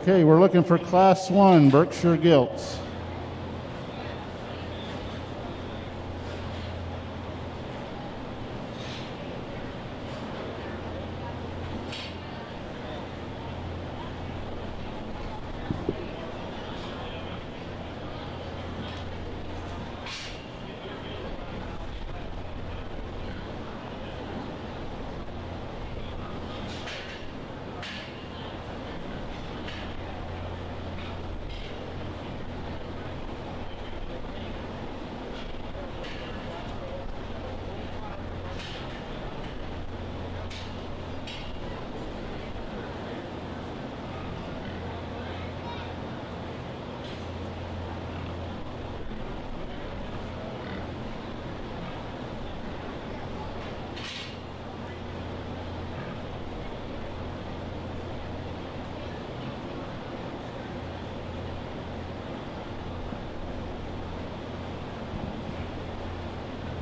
Okay, we're looking for Class 1 Berkshire Gilts.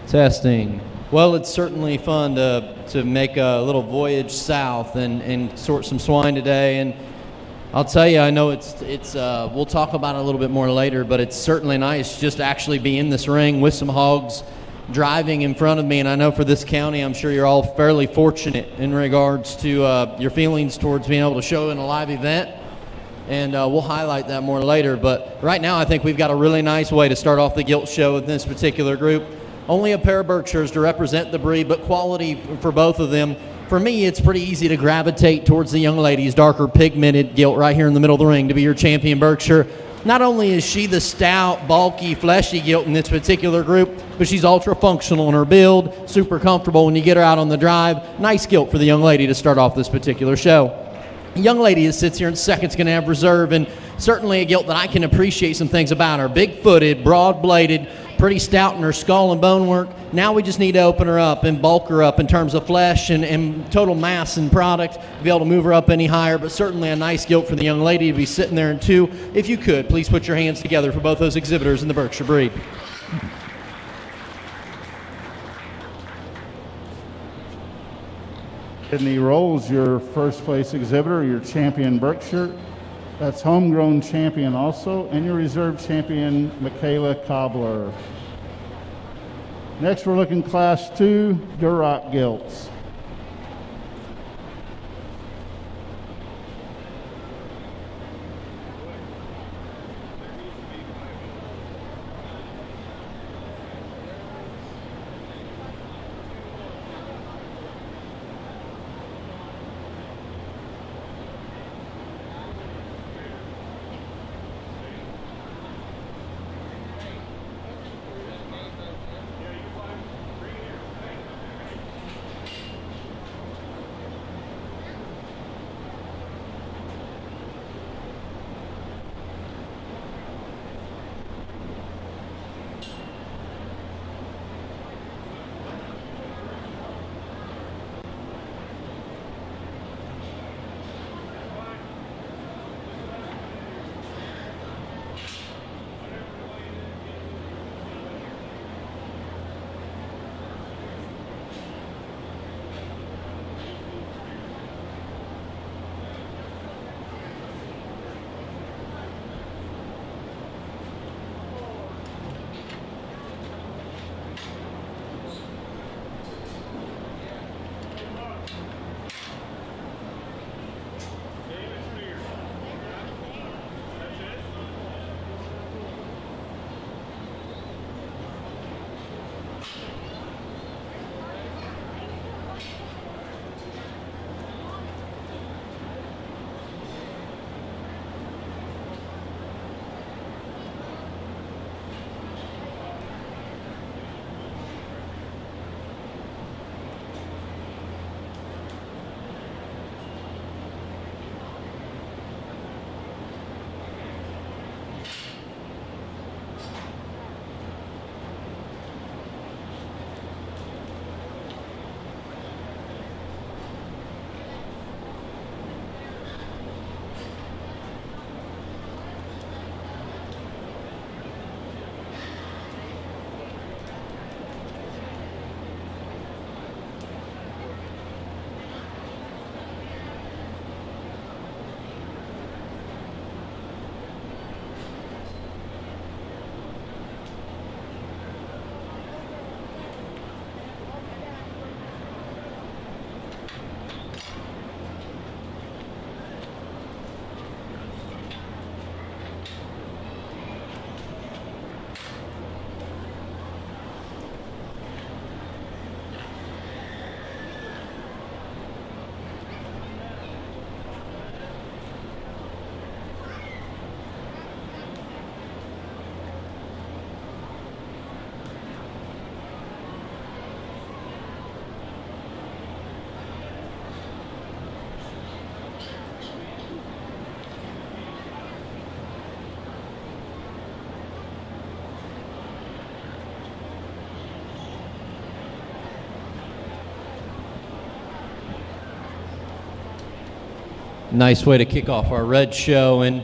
Testing. Well, it's certainly fun to make a little voyage south and sort some swine today. And I'll tell you, I know it's we'll talk about it a little bit more later, but it's certainly nice just to actually be in this ring with some hogs driving in front of me. And I know for this county, I'm sure you're all fairly fortunate in regards to your feelings towards being able to show in a live event. And we'll highlight that more later. But right now, I think we've got a really nice way to start off the gilt show with this particular group. Only a pair of Berkshires to represent the breed, but quality for both of them. For me, it's pretty easy to gravitate towards the young lady's darker pigmented gilt right here in the middle of the ring to be your champion Berkshire. Not only is she the stout, bulky, fleshy gilt in this particular group, but she's ultra functional in her build, super comfortable when you get her out on the drive. Nice gilt for the young lady to start off this particular show. A young lady that sits here in second is going to have reserve, and certainly a gilt that I can appreciate some things about her. Big-footed, broad-bladed, pretty stout in her skull and bone work. Now we just need to open her up and bulk her up in terms of flesh and total mass and product to be able to move her up any higher, but certainly a nice gilt for the young lady to be sitting there in two. If you could, please put your hands together for both those exhibitors in the Berkshire breed. Sydney Rolls, your first place exhibitor, your champion Berkshire. That's homegrown champion also, and your reserve champion, Michaela Cobbler. Next, we're looking Class 2 Duroc Gilts. Nice way to kick off our red show. And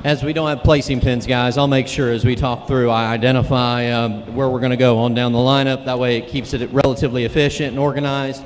as we don't have placing pins, guys, I'll make sure as we talk through, I identify where we're going to go on down the lineup. That way it keeps it relatively efficient and organized.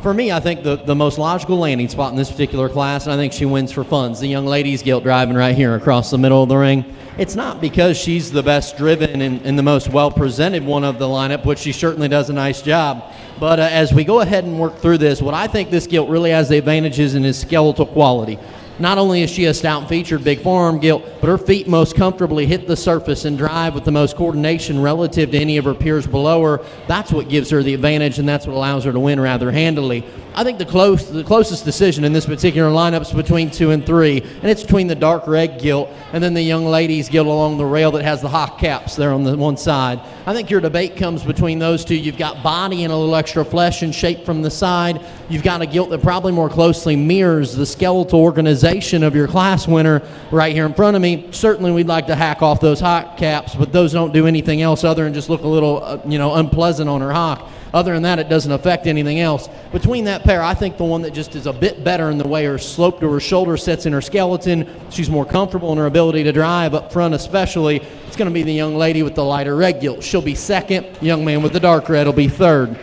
For me, I think the most logical landing spot in this particular class, and I think she wins for funds, the young ladies gilt driving right here across the middle of the ring. It's not because she's the best driven and the most well-presented one of the lineup, which she certainly does a nice job. But as we go ahead and work through this, what I think this gilt really has the advantages in is skeletal quality. Not only is she a stout and featured big forearm gilt, but her feet most comfortably hit the surface and drive with the most coordination relative to any of her peers below her. That's what gives her the advantage, and that's what allows her to win rather handily. I think the closest decision in this particular lineup is between 2 and 3, and it's between the dark red gilt and then the young ladies gilt along the rail that has the hawk caps there on the one side. I think your debate comes between those two. You've got body and a little extra flesh and shape from the side. You've got a gilt that probably more closely mirrors the skeletal organization of your class winner right here in front of me. Certainly we'd like to hack off those hawk caps, but those don't do anything else other than just look a little unpleasant on her hawk. Other than that, it doesn't affect anything else. Between that pair, I think the one that just is a bit better in the way her slope to her shoulder sets in her skeleton, she's more comfortable in her ability to drive up front especially, it's going to be the young lady with the lighter red gilt. She'll be second. Young man with the dark red will be third.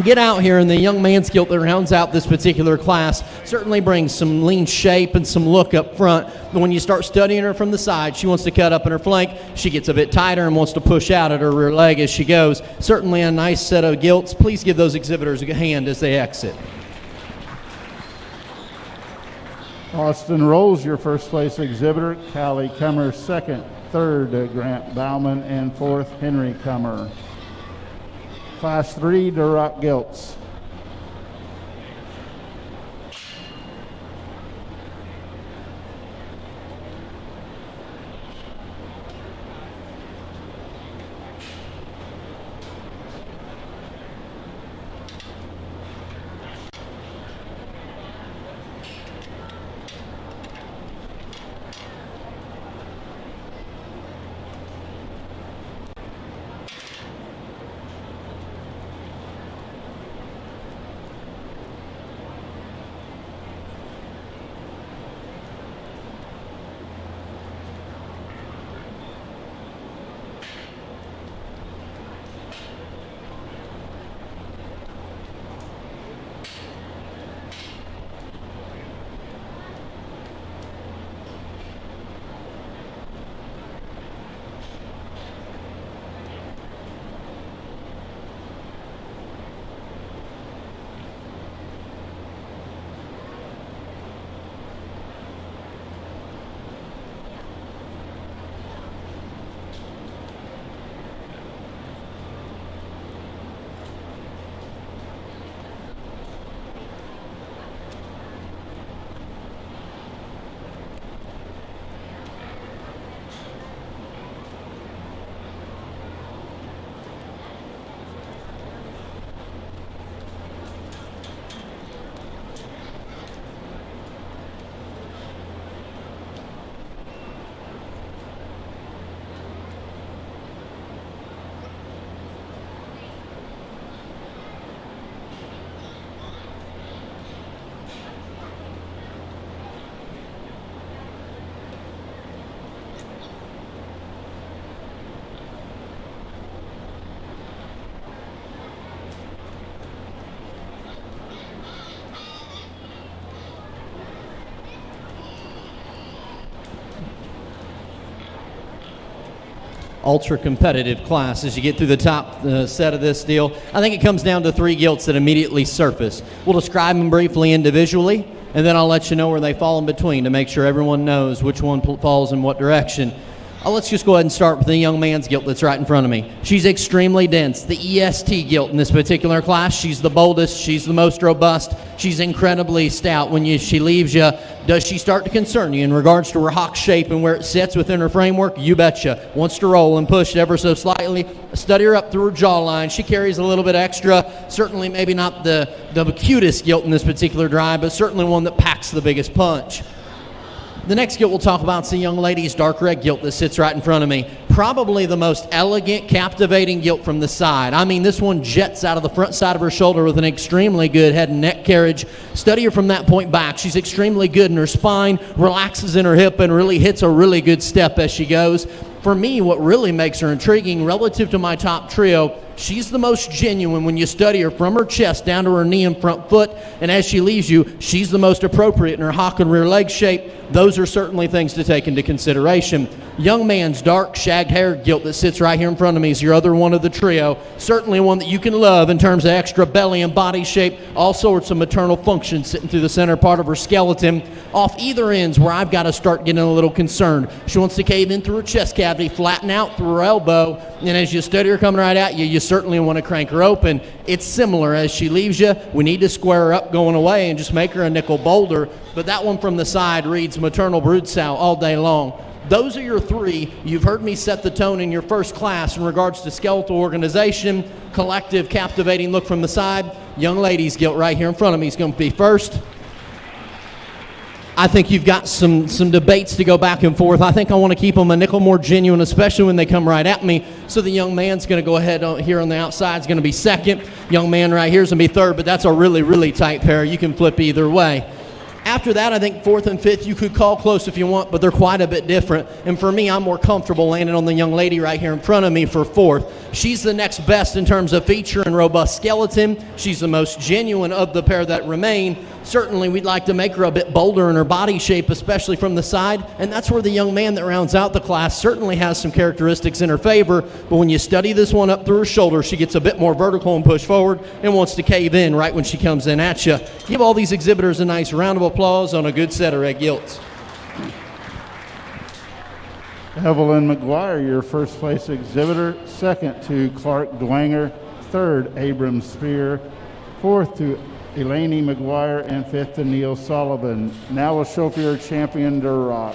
Get out here, and the young man's gilt that rounds out this particular class certainly brings some lean shape and some look up front. But when you start studying her from the side, she wants to cut up in her flank. She gets a bit tighter and wants to push out at her rear leg as she goes. Certainly a nice set of gilts. Please give those exhibitors a hand as they exit. Austin Rolls, your first place exhibitor. Callie Kummer, second. Third, Grant Bauman, and fourth, Henry Kummer. Class 3, Duroc gilts. Ultra competitive class as you get through the top set of this deal. I think it comes down to 3 gilts that immediately surface. We'll describe them briefly individually, and then I'll let you know where they fall in between to make sure everyone knows which one falls in what direction. Let's just go ahead and start with the young man's gilt that's right in front of me. She's extremely dense. The EST gilt in this particular class, she's the boldest, she's the most robust, she's incredibly stout. When she leaves you, does she start to concern you in regards to her hawk shape and where it sits within her framework? You betcha. Wants to roll and push ever so slightly. Study her up through her jawline. She carries a little bit extra. Certainly maybe not the cutest gilt in this particular drive, but certainly one that packs the biggest punch. The next gilt we'll talk about is the young lady's dark red gilt that sits right in front of me. Probably the most elegant, captivating gilt from the side. I mean, this one jets out of the front side of her shoulder with an extremely good head and neck carriage. Study her from that point back. She's extremely good in her spine, relaxes in her hip, and really hits a really good step as she goes. For me, what really makes her intriguing relative to my top trio, she's the most genuine when you study her from her chest down to her knee and front foot, and as she leaves you, she's the most appropriate in her hock and rear leg shape. Those are certainly things to take into consideration. Young man's dark shagged hair gilt that sits right here in front of me is your other one of the trio. Certainly one that you can love in terms of extra belly and body shape, all sorts of maternal function sitting through the center part of her skeleton. Off either ends where I've got to start getting a little concerned. She wants to cave in through her chest cavity, flatten out through her elbow, and as you study her coming right at you, you certainly want to crank her open. It's similar. As she leaves you, we need to square her up going away and just make her a nickel boulder. But that one from the side reads maternal brood sow all day long. Those are your three. You've heard me set the tone in your first class in regards to skeletal organization, collective, captivating look from the side. Young lady's gilt right here in front of me is going to be first. I think you've got some debates to go back and forth. I think I want to keep them a nickel more genuine, especially when they come right at me. So the young man's going to go ahead here on the outside. Is going to be second. Young man right here is going to be third, but that's a really, really tight pair. You can flip either way. After that, I think fourth and fifth you could call close if you want, but they're quite a bit different. And for me, I'm more comfortable landing on the young lady right here in front of me for fourth. She's the next best in terms of feature and robust skeleton. She's the most genuine of the pair that remain. Certainly, we'd like to make her a bit bolder in her body shape, especially from the side. And that's where the young man that rounds out the class certainly has some characteristics in her favor. But when you study this one up through her shoulder, she gets a bit more vertical and push forward and wants to cave in right when she comes in at you. Give all these exhibitors a nice round of applause on a good set of red gilts. Evelyn McGuire, your first place exhibitor. Second to Clark Dwanger. Third, Abram Spear. Fourth to Elaney McGuire, and fifth to Neil Sullivan. Now we'll show for your champion, Durock.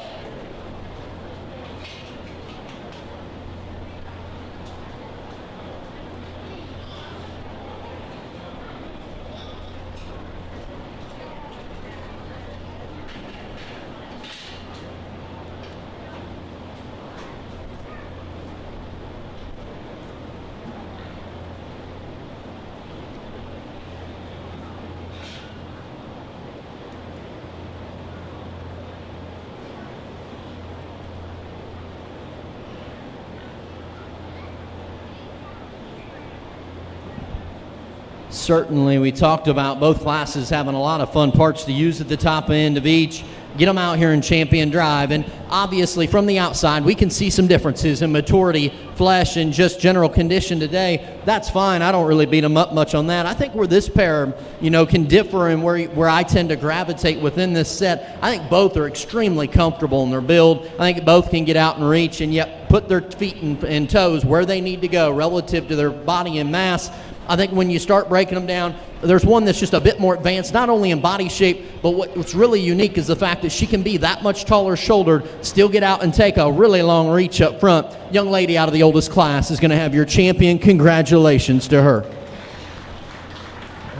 Certainly, we talked about both classes having a lot of fun parts to use at the top end of each. Get them out here in Champion Drive, and obviously from the outside we can see some differences in maturity, flesh, and just general condition today. That's fine. I don't really beat them up much on that. I think where this pair, can differ and where I tend to gravitate within this set, I think both are extremely comfortable in their build. I think both can get out and reach and yet put their feet and toes where they need to go relative to their body and mass. I think when you start breaking them down, there's one that's just a bit more advanced, not only in body shape, but what's really unique is the fact that she can be that much taller shouldered, still get out and take a really long reach up front. Young lady out of the oldest class is going to have your champion. Congratulations to her.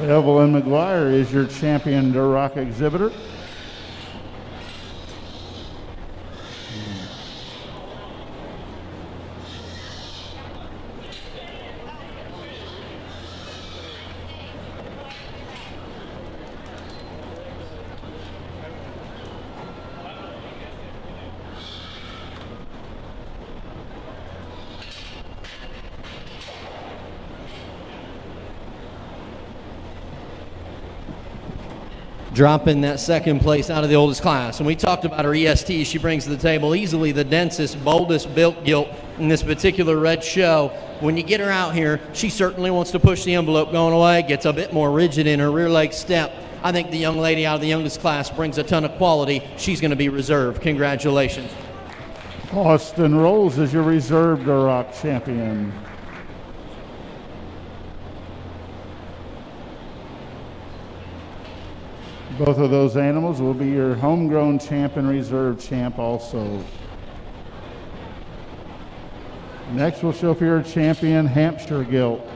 Evelyn McGuire is your champion Durock exhibitor. Dropping that second place out of the oldest class. And we talked about her EST she brings to the table, easily the densest, boldest built gilt in this particular red show. When you get her out here, she certainly wants to push the envelope going away, gets a bit more rigid in her rear leg step. I think the young lady out of the youngest class brings a ton of quality. She's going to be reserved. Congratulations. Austin Rolls is your reserve Durock champion. Both of those animals will be your homegrown champ and reserve champ also. Next we'll show for your champion Hampshire gilt.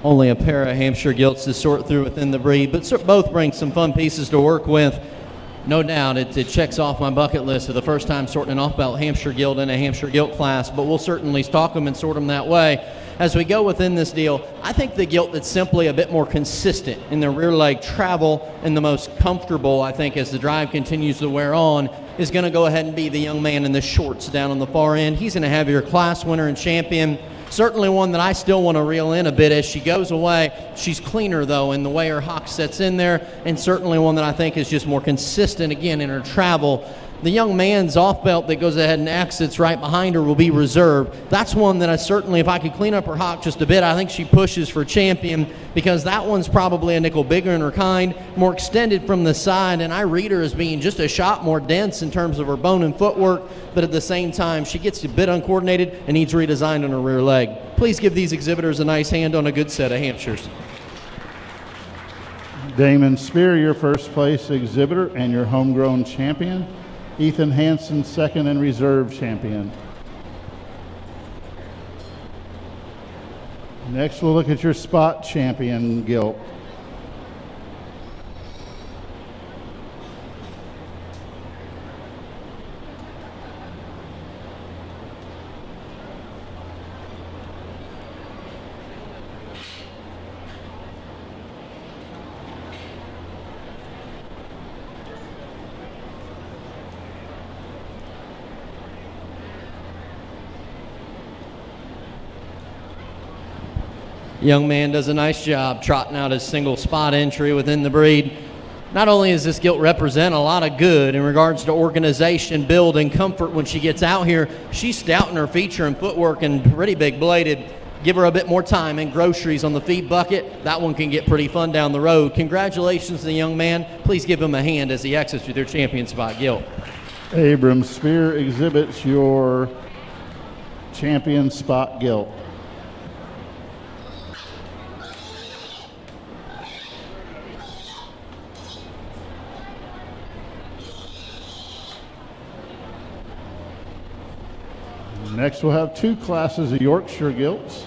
only a pair of Hampshire gilts to sort through within the breed, but both bring some fun pieces to work with. No doubt it checks off my bucket list of the first time sorting an off-belt Hampshire gilt in a Hampshire gilt class, but we'll certainly stock them and sort them that way. As we go within this deal, I think the gilt that's simply a bit more consistent in the rear leg travel and the most comfortable, I think, as the drive continues to wear on, is going to go ahead and be the young man in the shorts down on the far end. He's going to have your class winner and champion. Certainly one that I still want to reel in a bit as she goes away. She's cleaner, though, in the way her hock sets in there, and certainly one that I think is just more consistent, again, in her travel. The young man's off belt that goes ahead and exits right behind her will be reserved. That's one that I certainly, if I could clean up her hock just a bit, I think she pushes for champion, because that one's probably a nickel bigger in her kind, more extended from the side, and I read her as being just a shot more dense in terms of her bone and footwork, but at the same time, she gets a bit uncoordinated and needs redesigned on her rear leg. Please give these exhibitors a nice hand on a good set of Hampshires. Damon Spear, your first place exhibitor and your homegrown champion. Ethan Hansen, second and reserve champion. Next, we'll look at your spot champion gilt. Young man does a nice job trotting out his single spot entry within the breed. Not only does this gilt represent a lot of good in regards to organization, build, and comfort when she gets out here, she's stout in her feature and footwork and pretty big bladed. Give her a bit more time and groceries on the feed bucket. That one can get pretty fun down the road. Congratulations to the young man. Please give him a hand as he exits with their champion spot gilt. Abram Spear exhibits your champion spot gilt. Next, we'll have two classes of Yorkshire gilts.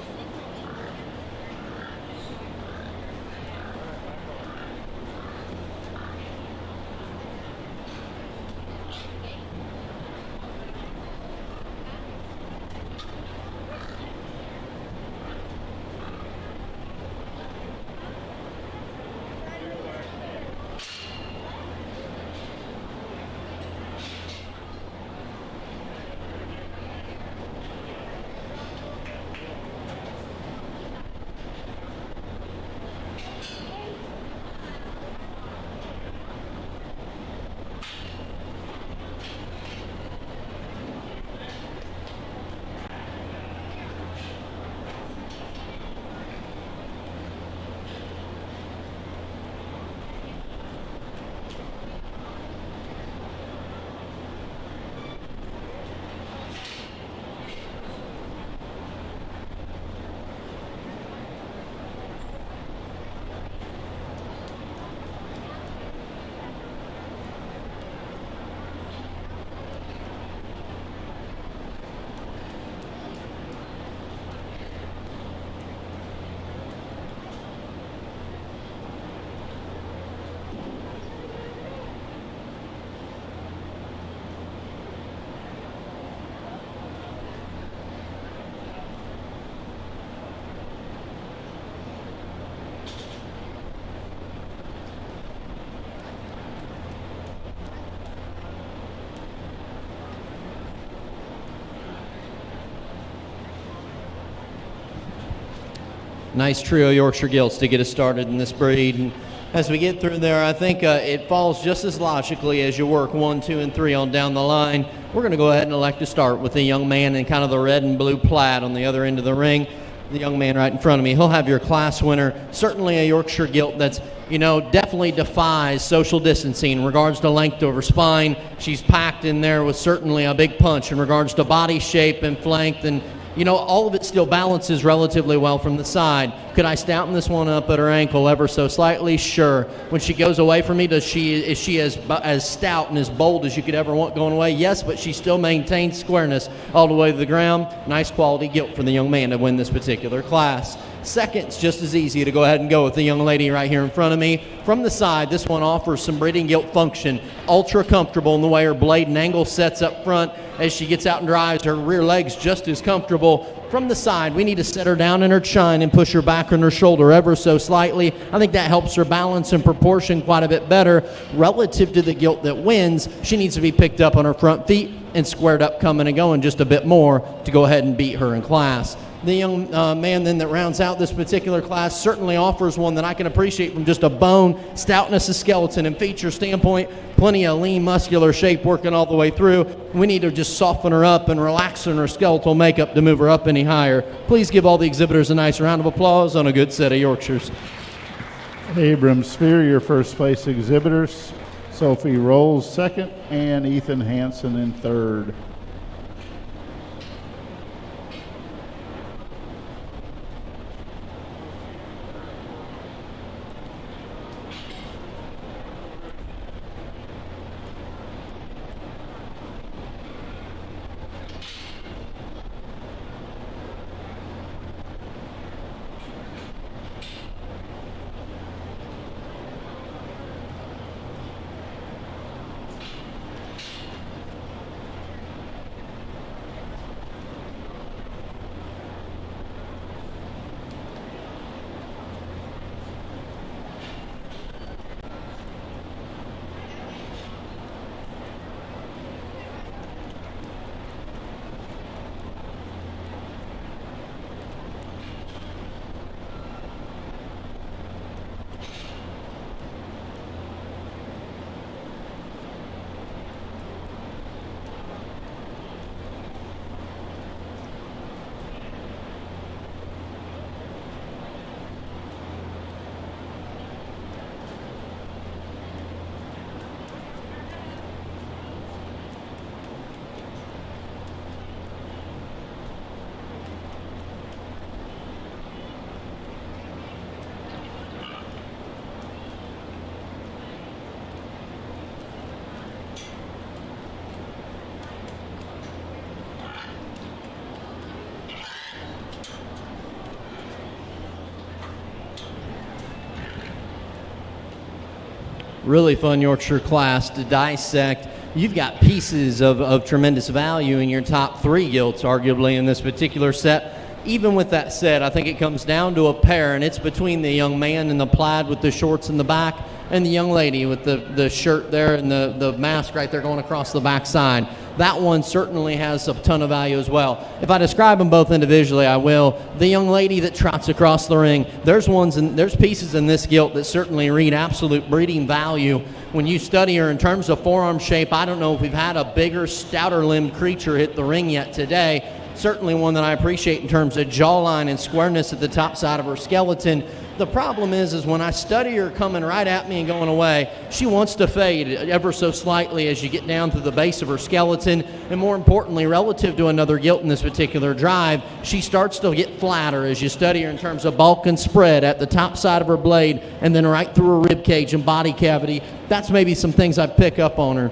Nice trio Yorkshire gilts to get us started in this breed. And as we get through there, I think it falls just as logically as you work 1, 2, and 3 on down the line. We're going to go ahead and elect to start with the young man in kind of the red and blue plaid on the other end of the ring. The young man right in front of me, he'll have your class winner. Certainly a Yorkshire gilt that's, you know, definitely defies social distancing in regards to length of her spine. She's packed in there with certainly a big punch in regards to body shape and flank, and you know, all of it still balances relatively well from the side. Could I stouten this one up at her ankle ever so slightly? Sure. When she goes away from me, is she as stout and as bold as you could ever want going away? Yes, but she still maintains squareness all the way to the ground. Nice quality gilt for the young man to win this particular class. Second's just as easy to go ahead and go with the young lady right here in front of me. From the side, this one offers some breeding gilt function. Ultra comfortable in the way her blade and angle sets up front. As she gets out and drives, her rear leg's just as comfortable. From the side, we need to set her down in her chine and push her back on her shoulder ever so slightly. I think that helps her balance and proportion quite a bit better. Relative to the gilt that wins, she needs to be picked up on her front feet and squared up coming and going just a bit more to go ahead and beat her in class. The young man then that rounds out this particular class certainly offers one that I can appreciate from just a bone, stoutness of skeleton and feature standpoint. Plenty of lean, muscular shape working all the way through. We need to just soften her up and relax her skeletal makeup to move her up any higher. Please give all the exhibitors a nice round of applause on a good set of Yorkshires. Abram Spear, your first place exhibitors. Sophie Rolls second, and Ethan Hansen in third. Really fun Yorkshire class to dissect. You've got pieces of tremendous value in your top three gilts, arguably, in this particular set. Even with that said, I think it comes down to a pair, and it's between the young man in the plaid with the shorts in the back and the young lady with the shirt there and the mask right there going across the back side. That one certainly has a ton of value as well. If I describe them both individually, I will. The young lady that trots across the ring, there's pieces in this gilt that certainly read absolute breeding value. When you study her in terms of forearm shape, I don't know if we've had a bigger, stouter limbed creature hit the ring yet today. Certainly one that I appreciate in terms of jawline and squareness at the top side of her skeleton. The problem is when I study her coming right at me and going away, she wants to fade ever so slightly as you get down to the base of her skeleton. And more importantly, relative to another gilt in this particular drive, she starts to get flatter as you study her in terms of bulk and spread at the top side of her blade and then right through her rib cage and body cavity. That's maybe some things I pick up on her.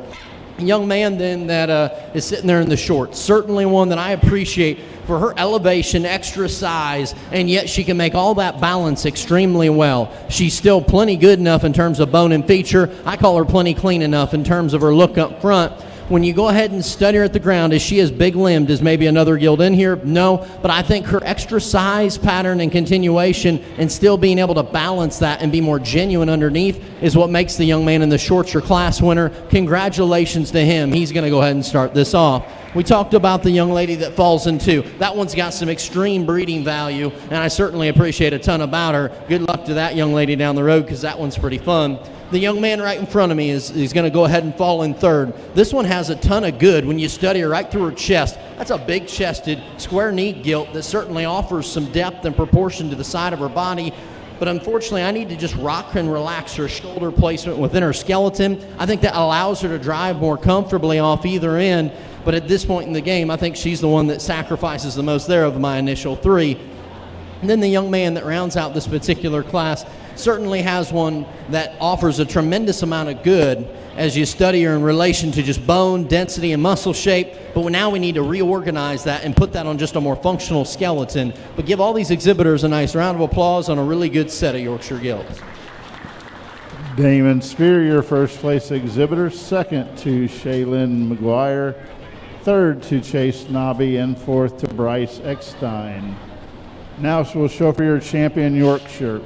A young man then that is sitting there in the shorts, certainly one that I appreciate for her elevation, extra size, and yet she can make all that balance extremely well. She's still plenty good enough in terms of bone and feature. I call her plenty clean enough in terms of her look up front. When you go ahead and study her at the ground, is she as big-limbed as maybe another gilt in here? No, but I think her extra size pattern and continuation and still being able to balance that and be more genuine underneath is what makes the young man in the shorts your class winner. Congratulations to him. He's going to go ahead and start this off. We talked about the young lady that falls in two. That one's got some extreme breeding value, and I certainly appreciate a ton about her. Good luck to that young lady down the road because that one's pretty fun. The young man right in front of me is going to go ahead and fall in third. This one has a ton of good when you study her right through her chest. That's a big-chested, square-kneed gilt that certainly offers some depth and proportion to the side of her body. But unfortunately, I need to just rock and relax her shoulder placement within her skeleton. I think that allows her to drive more comfortably off either end. But at this point in the game, I think she's the one that sacrifices the most there of my initial three. And then the young man that rounds out this particular class certainly has one that offers a tremendous amount of good as you study her in relation to just bone density and muscle shape, but now we need to reorganize that and put that on just a more functional skeleton. But give all these exhibitors a nice round of applause on a really good set of Yorkshire gilts. Damon Spear, your first place exhibitor. Second to Shaylin McGuire. Third to Chase Nobby, and fourth to Bryce Eckstein. Now we'll show for your champion Yorkshire.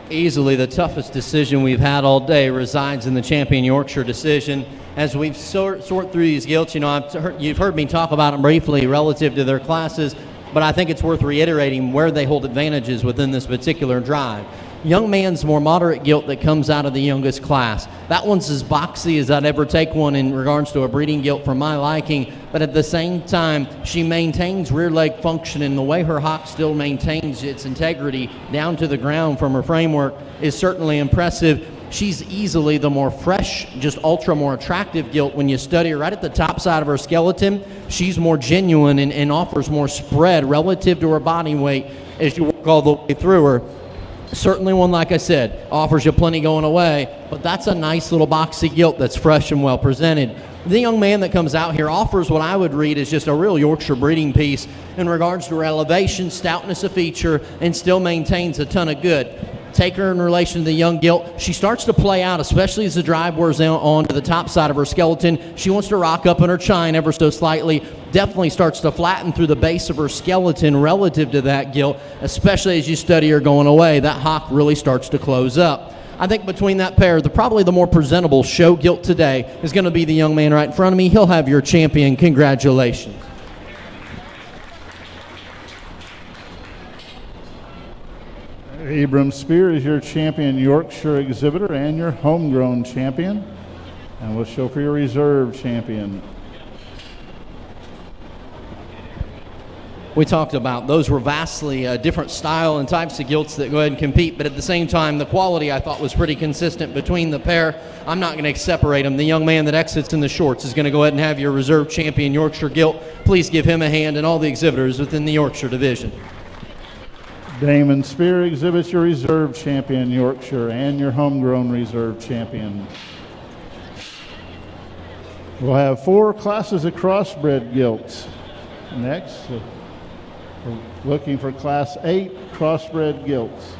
Easily the toughest decision we've had all day resides in the champion Yorkshire decision. As we've sort through these gilts, you know, you've heard me talk about them briefly relative to their classes, but I think it's worth reiterating where they hold advantages within this particular drive. Young man's more moderate gilt that comes out of the youngest class. That one's as boxy as I'd ever take one in regards to a breeding gilt for my liking, but at the same time, she maintains rear leg function, and the way her hock still maintains its integrity down to the ground from her framework is certainly impressive. She's easily the more fresh, just ultra more attractive gilt when you study her right at the top side of her skeleton. She's more genuine and offers more spread relative to her body weight as you walk all the way through her. Certainly one, like I said, offers you plenty going away, but that's a nice little boxy gilt that's fresh and well presented. The young man that comes out here offers what I would read as just a real Yorkshire breeding piece in regards to her elevation, stoutness of feature, and still maintains a ton of good. Take her in relation to the young gilt. She starts to play out, especially as the drive wears on to the top side of her skeleton. She wants to rock up in her chine ever so slightly. Definitely starts to flatten through the base of her skeleton relative to that gilt, especially as you study her going away. That hock really starts to close up. I think between that pair, probably the more presentable show gilt today is going to be the young man right in front of me. He'll have your champion. Congratulations. Abram Spear is your champion Yorkshire exhibitor and your homegrown champion. And we'll show for your reserve champion. We talked about those were vastly different style and types of gilts that go ahead and compete, but at the same time, the quality I thought was pretty consistent between the pair. I'm not going to separate them. The young man that exits in the shorts is going to go ahead and have your reserve champion Yorkshire gilt. Please give him a hand and all the exhibitors within the Yorkshire division. Damon Spear exhibits your reserve champion Yorkshire and your homegrown reserve champion. We'll have 4 classes of crossbred gilts. Next, we're looking for class 8 crossbred gilts.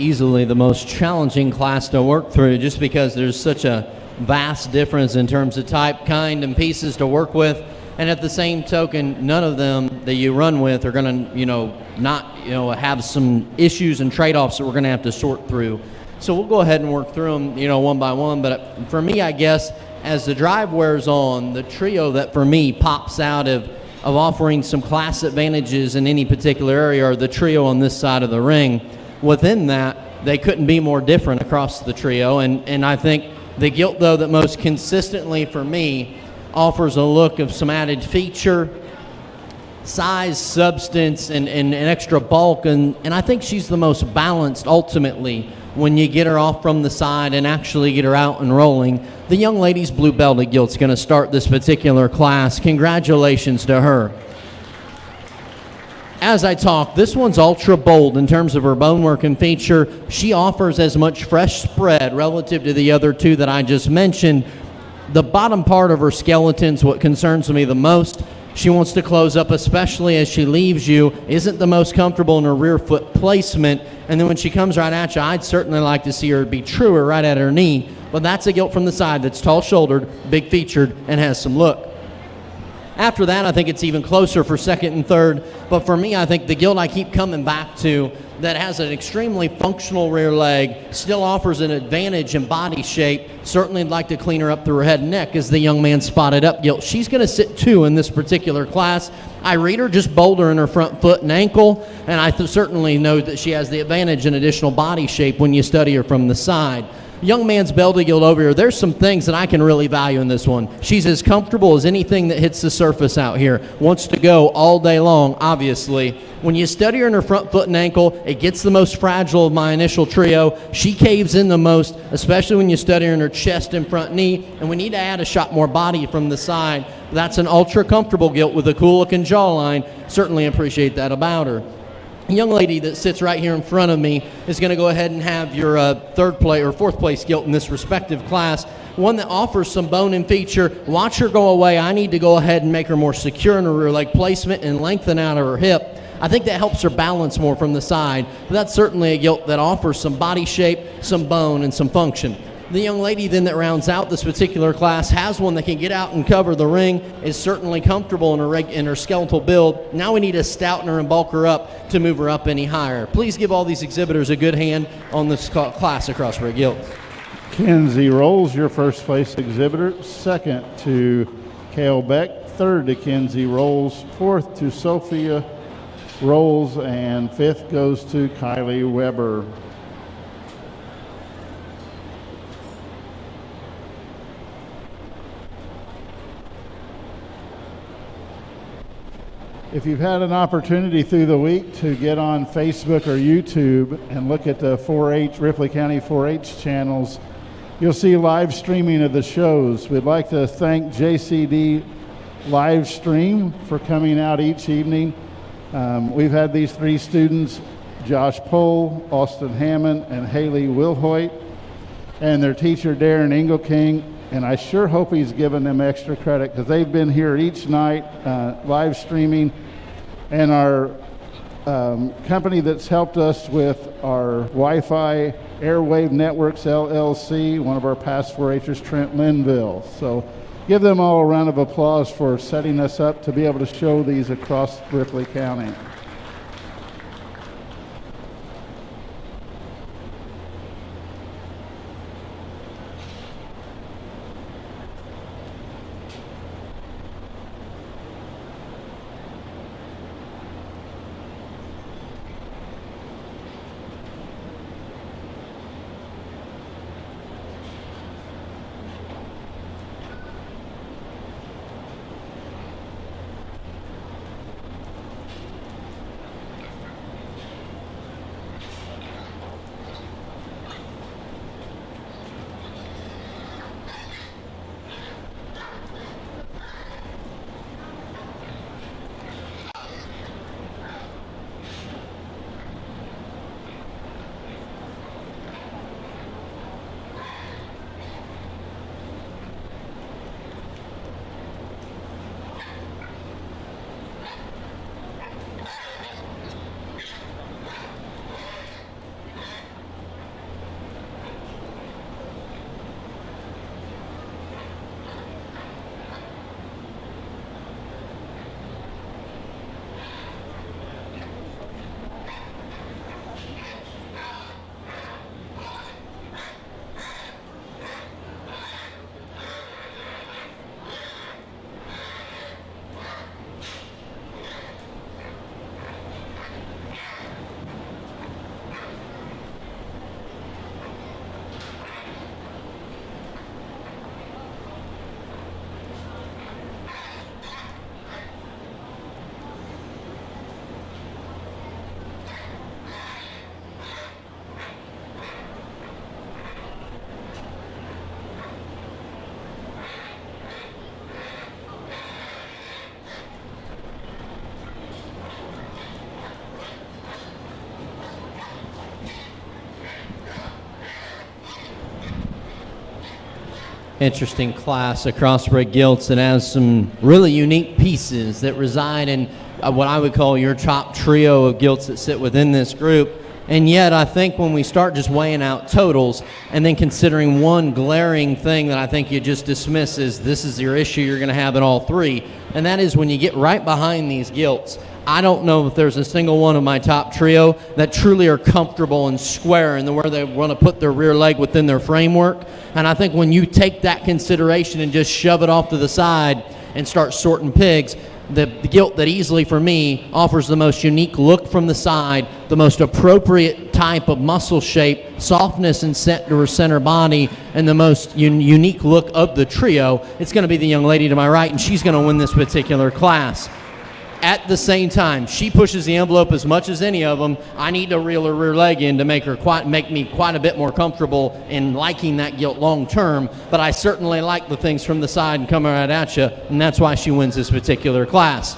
easily the most challenging class to work through, just because there's such a vast difference in terms of type, kind, and pieces to work with. And at the same token, none of them that you run with are going to, have some issues and trade-offs that we're going to have to sort through. So we'll go ahead and work through them, one by one. But for me, I guess, as the drive wears on, the trio that for me pops out of offering some class advantages in any particular area are the trio on this side of the ring. Within that, they couldn't be more different across the trio. And I think the gilt, though, that most consistently for me offers a look of some added feature, size, substance, and extra bulk. And I think she's the most balanced ultimately when you get her off from the side and actually get her out and rolling. The young lady's blue belted gilt's going to start this particular class. Congratulations to her. As I talk, this one's ultra bold in terms of her bonework and feature. She offers as much fresh spread relative to the other two that I just mentioned. The bottom part of her skeleton's what concerns me the most. She wants to close up, especially as she leaves you, isn't the most comfortable in her rear foot placement. And then when she comes right at you, I'd certainly like to see her be truer right at her knee. But that's a gilt from the side that's tall-shouldered, big-featured, and has some look. After that, I think it's even closer for second and third. But for me, I think the gilt I keep coming back to that has an extremely functional rear leg, still offers an advantage in body shape. Certainly I'd like to clean her up through her head and neck as the young man spotted up gilt. She's going to sit 2 in this particular class. I read her just bolder in her front foot and ankle, and I certainly know that she has the advantage in additional body shape when you study her from the side. Young man's belted gilt over here, there's some things that I can really value in this one. She's as comfortable as anything that hits the surface out here. Wants to go all day long, obviously. When you study her in her front foot and ankle, it gets the most fragile of my initial trio. She caves in the most, especially when you study her in her chest and front knee. And we need to add a shot more body from the side. That's an ultra comfortable gilt with a cool looking jawline. Certainly appreciate that about her. The young lady that sits right here in front of me is going to go ahead and have your fourth place gilt in this respective class. One that offers some bone and feature. Watch her go away. I need to go ahead and make her more secure in her rear leg placement and lengthen out of her hip. I think that helps her balance more from the side. But that's certainly a gilt that offers some body shape, some bone, and some function. The young lady then that rounds out this particular class has one that can get out and cover the ring, is certainly comfortable in her skeletal build. Now we need to stouten her and bulk her up to move her up any higher. Please give all these exhibitors a good hand on this class across red gilt. Kenzie Rolls, your first place exhibitor. Second to Cale Beck. Third to Kenzie Rolls. Fourth to Sophia Rolls. And fifth goes to Kylie Weber. If you've had an opportunity through the week to get on Facebook or YouTube and look at the 4-H, Ripley County 4-H channels, you'll see live streaming of the shows. We'd like to thank JCD Live Stream for coming out each evening. We've had these 3 students, Josh Pohl, Austin Hammond, and Haley Wilhoit, and their teacher, Darren Engelking. And I sure hope he's given them extra credit because they've been here each night live streaming. And our company that's helped us with our Wi-Fi Airwave Networks LLC, one of our past 4-H'ers, Trent Linville. So give them all a round of applause for setting us up to be able to show these across Ripley County. interesting class of crossbred gilts that has some really unique pieces that reside in what I would call your top trio of gilts that sit within this group. And yet I think when we start just weighing out totals and then considering one glaring thing that I think you just dismiss as this is your issue you're going to have in all three, and that is when you get right behind these gilts, I don't know if there's a single one of my top trio that truly are comfortable and square in the where they want to put their rear leg within their framework. And I think when you take that consideration and just shove it off to the side and start sorting pigs, the gilt that easily for me offers the most unique look from the side, the most appropriate type of muscle shape, softness and center body, and the most unique look of the trio, it's going to be the young lady to my right, and she's going to win this particular class. At the same time, she pushes the envelope as much as any of them. I need to reel her rear leg in to make me quite a bit more comfortable in liking that gilt long term, but I certainly like the things from the side and coming right at you, and that's why she wins this particular class.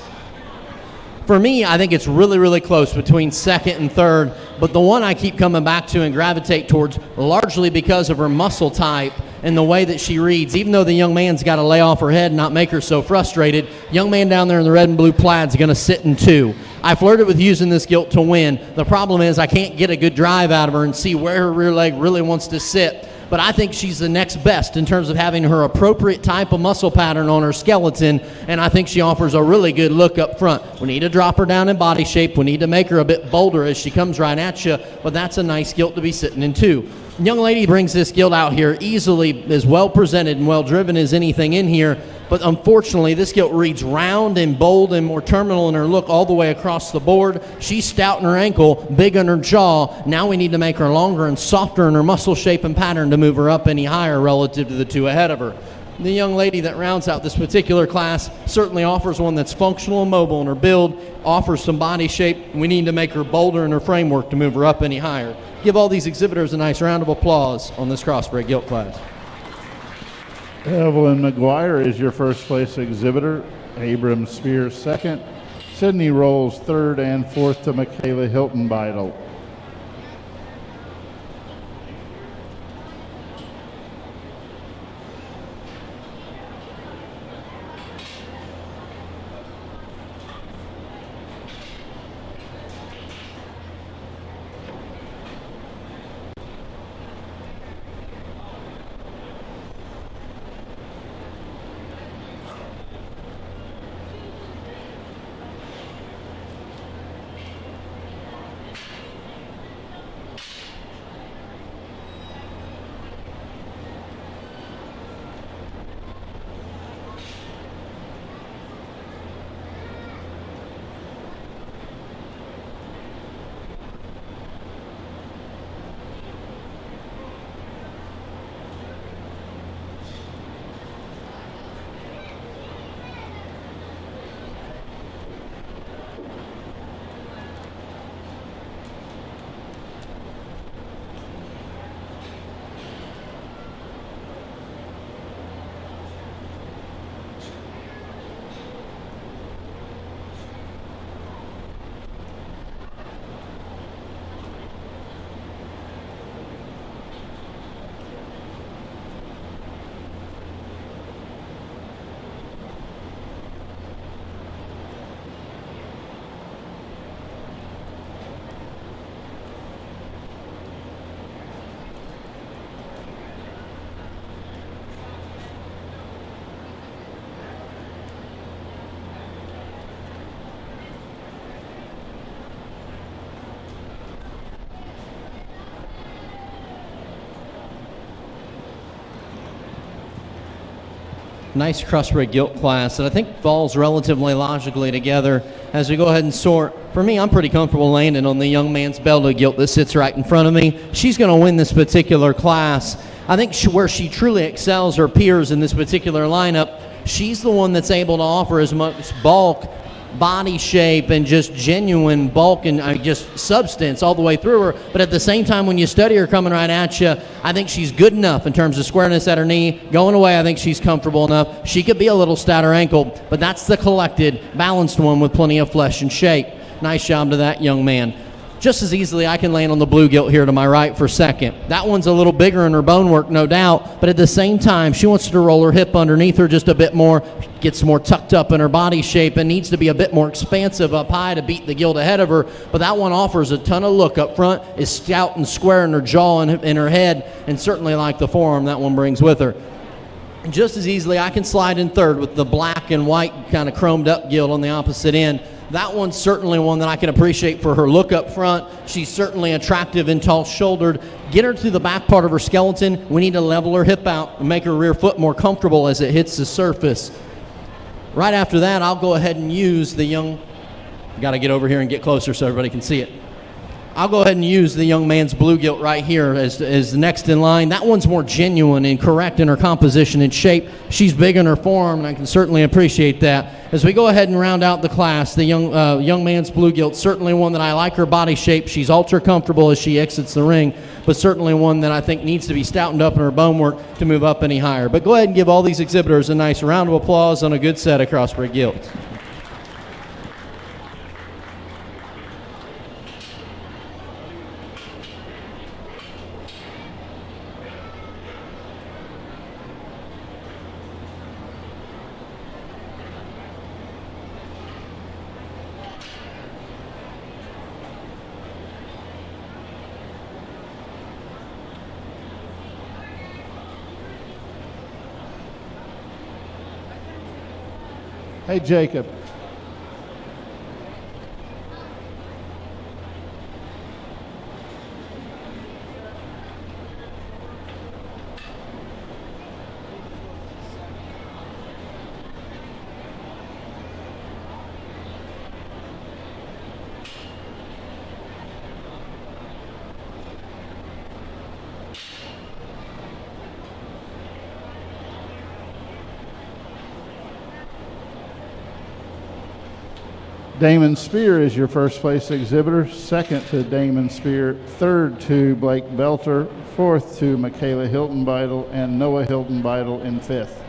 For me, I think it's really, really close between second and third, but the one I keep coming back to and gravitate towards, largely because of her muscle type and the way that she reads, even though the young man's got to lay off her head and not make her so frustrated, young man down there in the red and blue plaid's going to sit in two. I flirted with using this gilt to win. The problem is I can't get a good drive out of her and see where her rear leg really wants to sit. But I think she's the next best in terms of having her appropriate type of muscle pattern on her skeleton, and I think she offers a really good look up front. We need to drop her down in body shape. We need to make her a bit bolder as she comes right at you, but that's a nice gilt to be sitting in too. Young lady brings this gilt out here easily, as well presented and well driven as anything in here, but unfortunately this gilt reads round and bold and more terminal in her look all the way across the board. She's stout in her ankle, big in her jaw. Now we need to make her longer and softer in her muscle shape and pattern to move her up any higher relative to the two ahead of her. The young lady that rounds out this particular class certainly offers one that's functional and mobile in her build, offers some body shape. We need to make her bolder in her framework to move her up any higher. Give all these exhibitors a nice round of applause on this crossbred gilt class. Evelyn McGuire is your first place exhibitor. Abram Spears second. Sydney Rolls third, and fourth to Michaela Hilton Beidel. Nice crossbred gilt class that I think falls relatively logically together as we go ahead and sort. For me, I'm pretty comfortable landing on the young man's belted gilt that sits right in front of me. She's going to win this particular class. I think where she truly excels her peers in this particular lineup, she's the one that's able to offer as much bulk, body shape, and just genuine bulk and just substance all the way through her. But at the same time, when you study her coming right at you, I think she's good enough in terms of squareness at her knee. Going away, I think she's comfortable enough. She could be a little stouter ankle, but that's the collected, balanced one with plenty of flesh and shape. Nice job to that young man. just as easily I can land on the blue gilt here to my right for second. That one's a little bigger in her bone work, no doubt, but at the same time, she wants to roll her hip underneath her just a bit more, gets more tucked up in her body shape, and needs to be a bit more expansive up high to beat the gilt ahead of her. But that one offers a ton of look up front, is stout and square in her jaw and in her head, and certainly like the forearm that one brings with her. Just as easily I can slide in third with the black and white kind of chromed up gilt on the opposite end. That one's certainly one that I can appreciate for her look up front. She's certainly attractive and tall-shouldered. Get her to the back part of her skeleton. We need to level her hip out and make her rear foot more comfortable as it hits the surface. Right after that, I'll go ahead and use the young... Got to get over here and get closer so everybody can see it. I'll go ahead and use the young man's blue gilt right here as the next in line. That one's more genuine and correct in her composition and shape. She's big in her form, and I can certainly appreciate that. As we go ahead and round out the class, the young man's blue gilt, certainly one that I like her body shape. She's ultra comfortable as she exits the ring, but certainly one that I think needs to be stoutened up in her bone work to move up any higher. But go ahead and give all these exhibitors a nice round of applause on a good set of crossbred gilts. Hey, Jacob. Damon Spear is your first place exhibitor, second to Damon Spear, third to Blake Belter, fourth to Michaela Hilton Beidel, and Noah Hilton Beidel in fifth.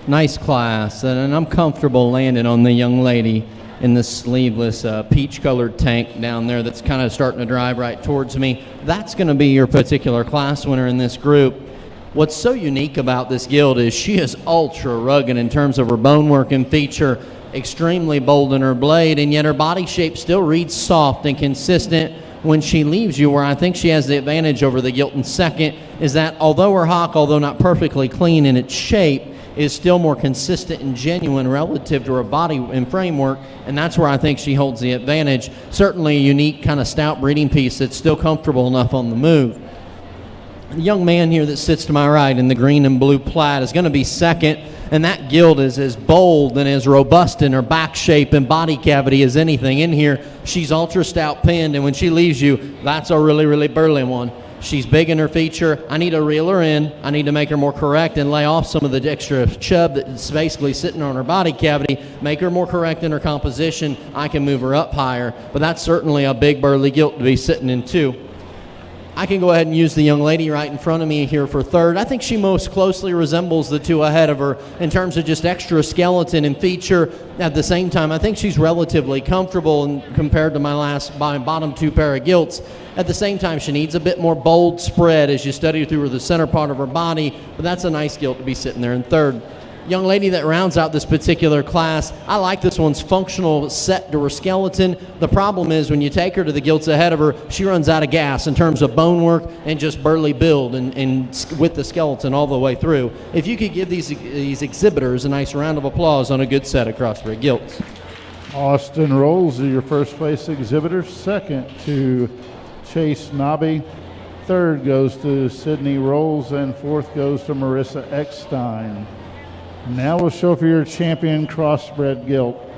Nice class, and I'm comfortable landing on the young lady in the sleeveless peach-colored tank down there that's kind of starting to drive right towards me. That's going to be your particular class winner in this group. What's so unique about this gilt is she is ultra rugged in terms of her bone work and feature, extremely bold in her blade, and yet her body shape still reads soft and consistent when she leaves you, where I think she has the advantage over the gilt in second, is that although her hock, although not perfectly clean in its shape, is still more consistent and genuine relative to her body and framework, and that's where I think she holds the advantage. Certainly a unique kind of stout breeding piece that's still comfortable enough on the move. The young man here that sits to my right in the green and blue plaid is going to be second, and that gilt is as bold and as robust in her back shape and body cavity as anything in here. She's ultra stout pinned, and when she leaves you, that's a really, really burly one. She's big in her feature. I need to reel her in. I need to make her more correct and lay off some of the extra chub that's basically sitting on her body cavity, make her more correct in her composition. I can move her up higher, but that's certainly a big burly gilt to be sitting in too. I can go ahead and use the young lady right in front of me here for third. I think she most closely resembles the two ahead of her in terms of just extra skeleton and feature. At the same time, I think she's relatively comfortable compared to my bottom two pair of gilts. At the same time, she needs a bit more bold spread as you study through the center part of her body, but that's a nice gilt to be sitting there in third. Young lady that rounds out this particular class, I like this one's functional set to her skeleton. The problem is when you take her to the gilts ahead of her, she runs out of gas in terms of bone work and just burly build and with the skeleton all the way through. If you could give these exhibitors a nice round of applause on a good set across their gilts. Austin Rolls are your first place exhibitor. Second to Chase Nobby. Third goes to Sydney Rolls, and fourth goes to Marissa Eckstein. Now we'll show for your champion crossbred gilt.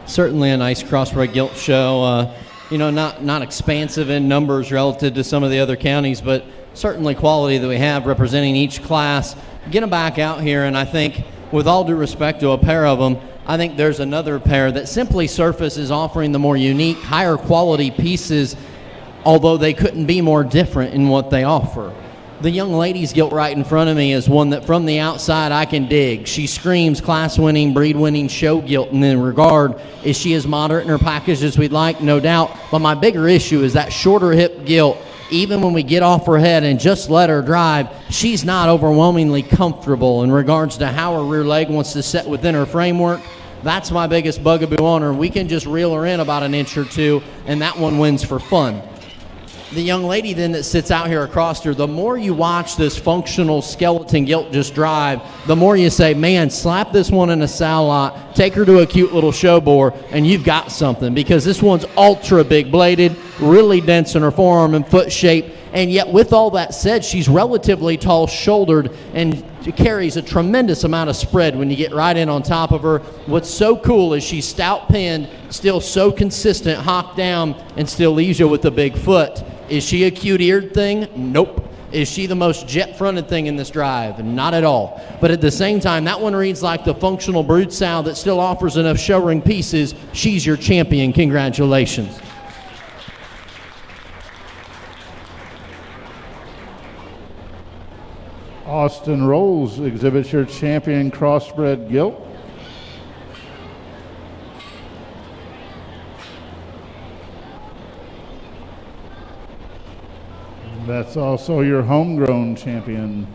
Certainly a nice crossbred gilt show. Not expansive in numbers relative to some of the other counties, but certainly quality that we have representing each class. Get them back out here, and I think, with all due respect to a pair of them, I think there's another pair that Simply Surface is offering the more unique, higher quality pieces, although they couldn't be more different in what they offer. The young lady's gilt right in front of me is one that from the outside I can dig. She screams class-winning, breed-winning show gilt in that regard. Is she as moderate in her package as we'd like? No doubt. But my bigger issue is that shorter hip gilt. Even when we get off her head and just let her drive, she's not overwhelmingly comfortable in regards to how her rear leg wants to set within her framework. That's my biggest bugaboo on her. We can just reel her in about an inch or two, and that one wins for fun. the young lady then that sits out here across her, the more you watch this functional skeleton gilt just drive, the more you say, man, slap this one in a sow lot, take her to a cute little show bore, and you've got something, because this one's ultra big bladed, really dense in her forearm and foot shape, and yet with all that said, she's relatively tall shouldered and carries a tremendous amount of spread when you get right in on top of her. What's so cool is she's stout pinned, still so consistent, hocked down, and still leaves you with the big foot. Is she a cute-eared thing? Nope. Is she the most jet-fronted thing in this drive? Not at all. But at the same time, that one reads like the functional brood sow that still offers enough show ring pieces. She's your champion. Congratulations. Austin Rolls exhibits your champion crossbred gilt. That's also your homegrown champion.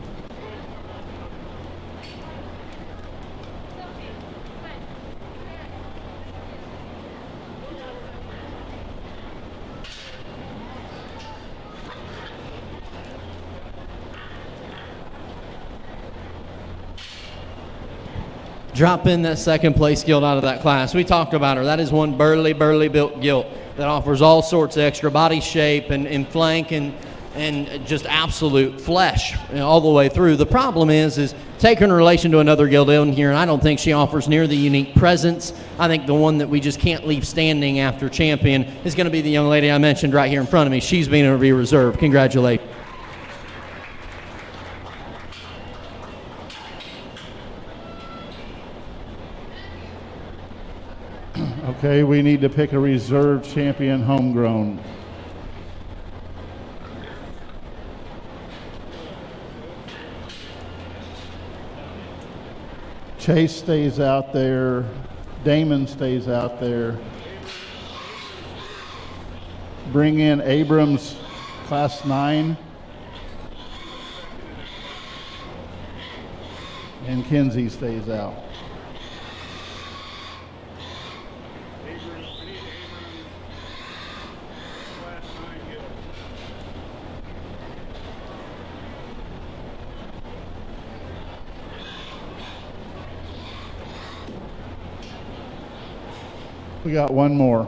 Drop in that second place gilt out of that class. We talked about her. That is one burly built gilt that offers all sorts of extra body shape and flank and just absolute flesh, all the way through. The problem is take her in relation to another gilt in here, and I don't think she offers near the unique presence. I think the one that we just can't leave standing after champion is going to be the young lady I mentioned right here in front of me. She's being to be reserved. Congratulations. Okay, we need to pick a reserve champion homegrown. Chase stays out there. Damon stays out there. Bring in Abrams, class 9. And Kinsey stays out. We got one more.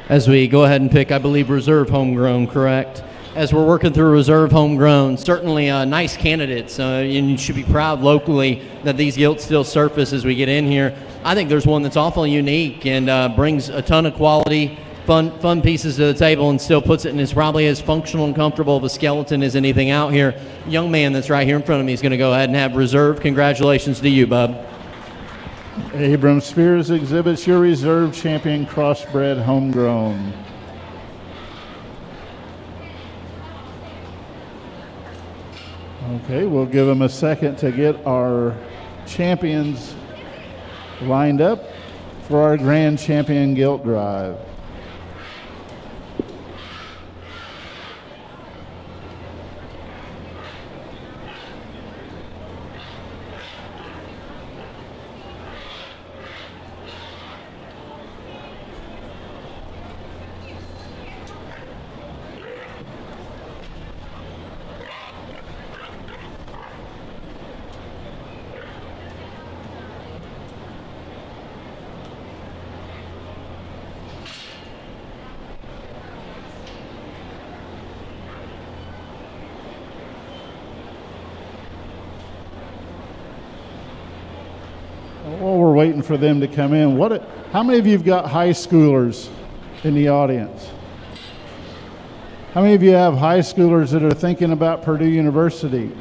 As we go ahead and pick, I believe, reserve homegrown, correct? As we're working through reserve homegrown, certainly nice candidates, and you should be proud locally that these gilts still surface as we get in here. I think there's one that's awfully unique and brings a ton of quality, fun pieces to the table, and still puts it in as probably as functional and comfortable of a skeleton as anything out here. Young man that's right here in front of me is going to go ahead and have reserve. Congratulations to you, bub. Abram Spears exhibits your reserve champion crossbred homegrown. Okay, we'll give him a second to get our champions lined up for our grand champion gilt drive. waiting for them to come in, how many of you have got high schoolers in the audience? How many of you have high schoolers that are thinking about Purdue University?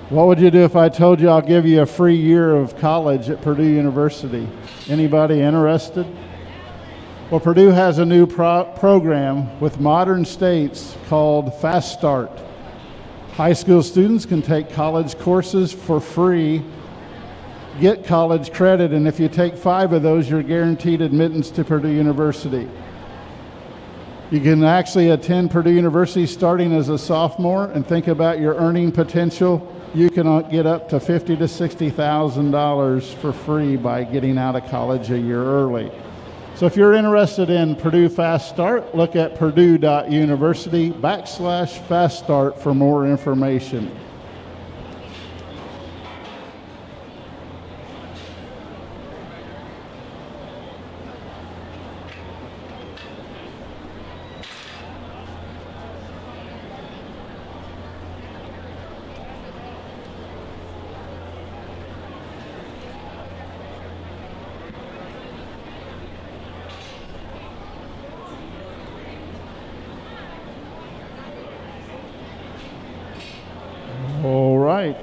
What would you do if I told you I'll give you a free year of college at Purdue University? Anybody interested? Well, Purdue has a new program with modern states called Fast Start. High school students can take college courses for free, get college credit, and if you take 5 of those, you're guaranteed admittance to Purdue University. You can actually attend Purdue University starting as a sophomore and think about your earning potential. You can get up to $50,000 to $60,000 for free by getting out of college a year early. So if you're interested in Purdue Fast Start, look at purdue.university/Fast Start for more information. All right.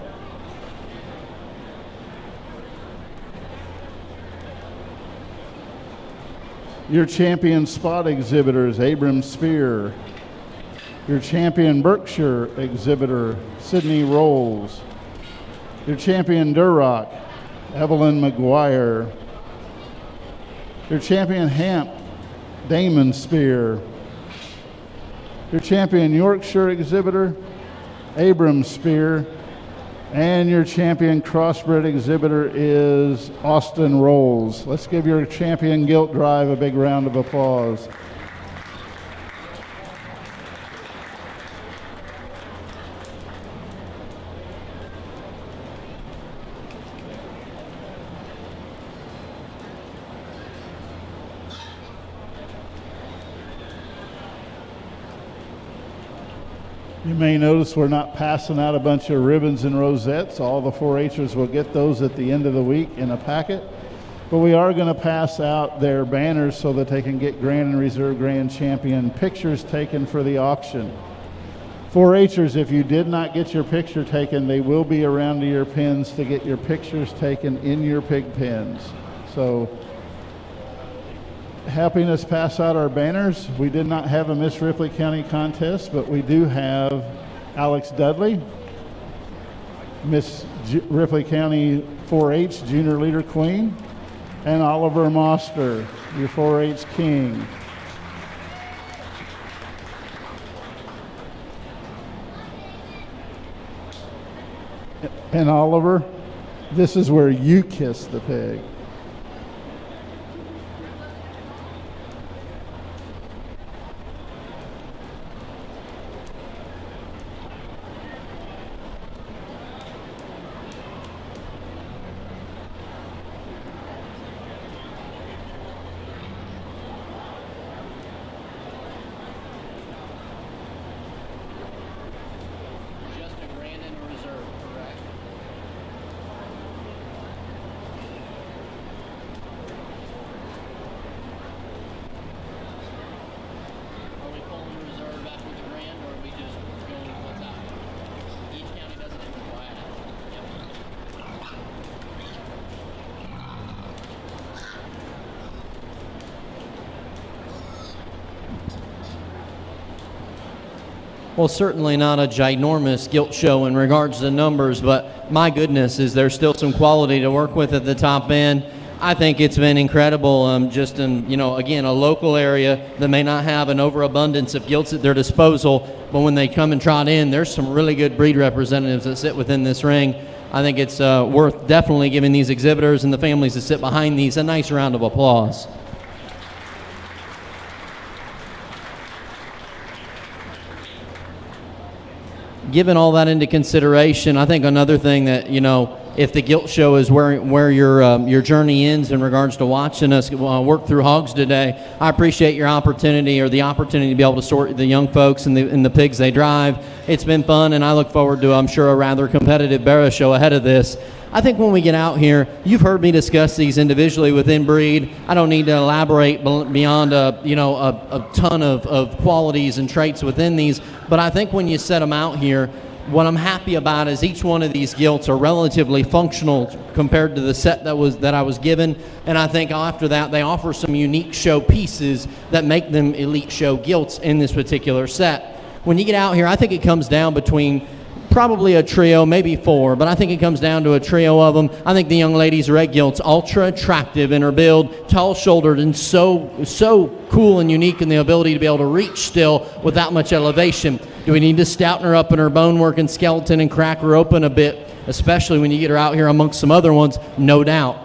Your champion spot exhibitor is Abram Spear. Your champion Berkshire exhibitor, Sydney Rolls. Your champion Duroc, Evelyn McGuire. Your champion Hamp, Damon Spear. Your champion Yorkshire exhibitor, Abram Spear, and your champion crossbred exhibitor is Austin Rolls. Let's give your champion Gilt Drive a big round of applause. You may notice we're not passing out a bunch of ribbons and rosettes. All the 4-Hers will get those at the end of the week in a packet. But we are going to pass out their banners so that they can get Grand and Reserve Grand Champion pictures taken for the auction. 4-Hers, if you did not get your picture taken, they will be around to your pins to get your pictures taken in your pig pens. So, helping us pass out our banners, we did not have a Miss Ripley County contest, but we do have Alex Dudley, Miss Ripley County 4-H Junior Leader Queen, and Oliver Moster, your 4-H King. And Oliver, this is where you kiss the pig. Well, certainly not a ginormous gilt show in regards to numbers, but my goodness, is there still some quality to work with at the top end. I think it's been incredible, just in, again, a local area that may not have an overabundance of gilts at their disposal, but when they come and trot in, there's some really good breed representatives that sit within this ring. I think it's worth definitely giving these exhibitors and the families that sit behind these a nice round of applause. Given all that into consideration, I think another thing that, if the gilt show is where your journey ends in regards to watching us work through hogs today, I appreciate your opportunity, or the opportunity to be able to sort the young folks and the pigs they drive. It's been fun, and I look forward to, I'm sure, a rather competitive barrow show ahead of this. I think when we get out here, you've heard me discuss these individually within breed. I don't need to elaborate beyond a ton of qualities and traits within these, but I think when you set them out here, what I'm happy about is each one of these gilts are relatively functional compared to the set that I was given, and I think after that they offer some unique show pieces that make them elite show gilts in this particular set. When you get out here, I think it comes down between probably a trio, maybe four, but I think it comes down to a trio of them. I think the young lady's red gilt's ultra attractive in her build, tall-shouldered, and so cool and unique in the ability to be able to reach still with that much elevation. Do we need to stouten her up in her bonework and skeleton and crack her open a bit, especially when you get her out here amongst some other ones? No doubt.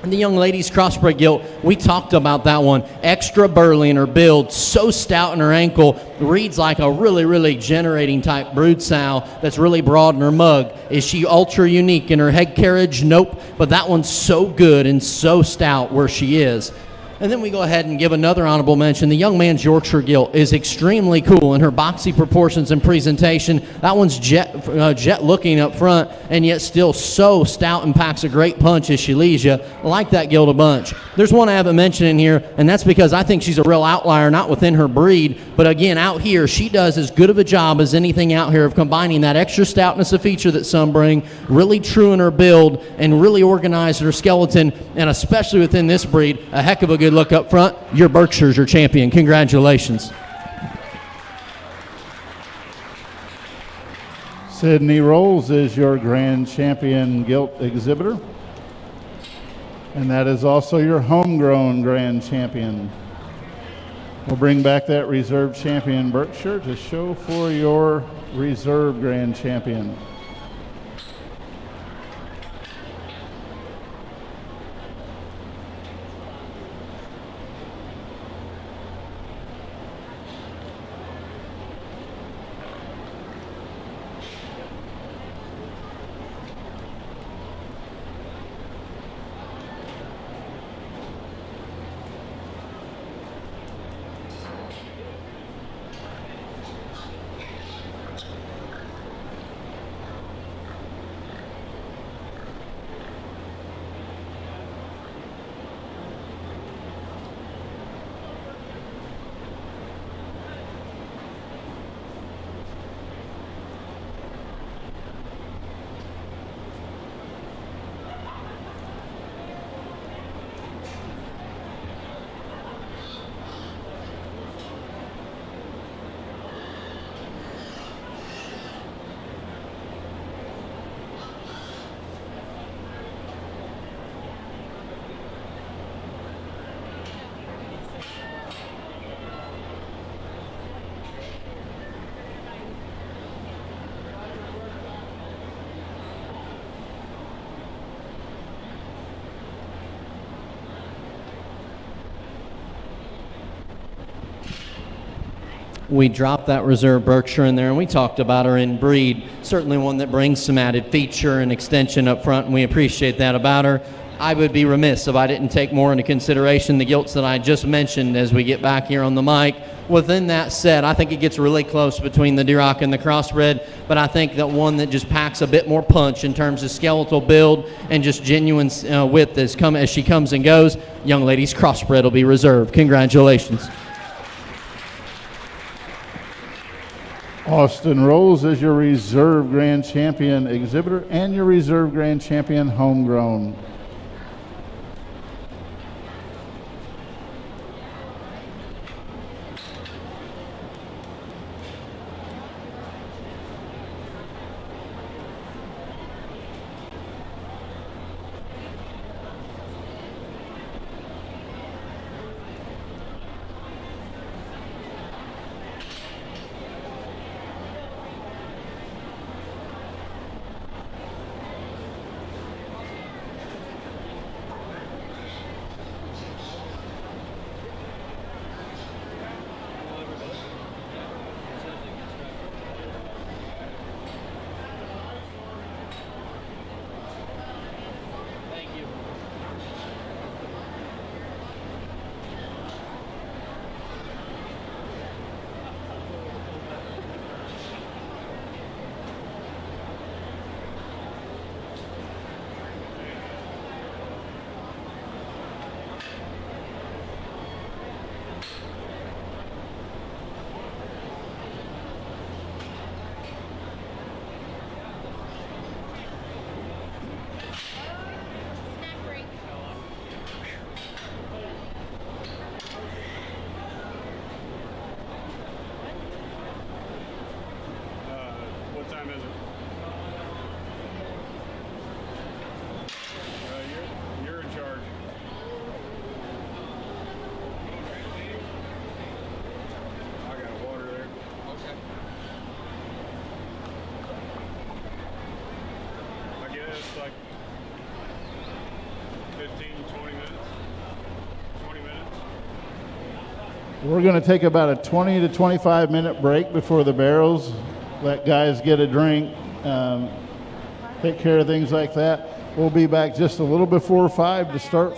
And the young lady's crossbred gilt, we talked about that one. Extra burly in her build, so stout in her ankle, reads like a really, really generating type brood sow that's really broad in her mug. Is she ultra unique in her head carriage? Nope. But that one's so good and so stout where she is. And then we go ahead and give another honorable mention. The young man's Yorkshire gilt is extremely cool in her boxy proportions and presentation. That one's jet looking up front, and yet still so stout and packs a great punch as she leaves you. I like that gilt a bunch. There's one I haven't mentioned in here, and that's because I think she's a real outlier, not within her breed, but again, out here, she does as good of a job as anything out here of combining that extra stoutness of feature that some bring, really true in her build, and really organized in her skeleton, and especially within this breed, a heck of a good look up front. Your Berkshire's your champion. Congratulations. Sydney Rolls is your grand champion gilt exhibitor, and that is also your homegrown grand champion. We'll bring back that reserve champion Berkshire to show for your reserve grand champion. We dropped that reserve Berkshire in there, and we talked about her in breed. Certainly one that brings some added feature and extension up front, and we appreciate that about her. I would be remiss if I didn't take more into consideration the gilts that I just mentioned as we get back here on the mic. Within that set, I think it gets really close between the Duroc and the crossbred, but I think that one that just packs a bit more punch in terms of skeletal build and just genuine width as she comes and goes, young lady's crossbred will be reserved. Congratulations. Austin Rose is your reserve grand champion exhibitor and your reserve grand champion homegrown. this like 15, 20 minutes? 20 minutes? We're going to take about a 20 to 25 minute break before the barrels. Let guys get a drink, take care of things like that. We'll be back just a little before 5 to start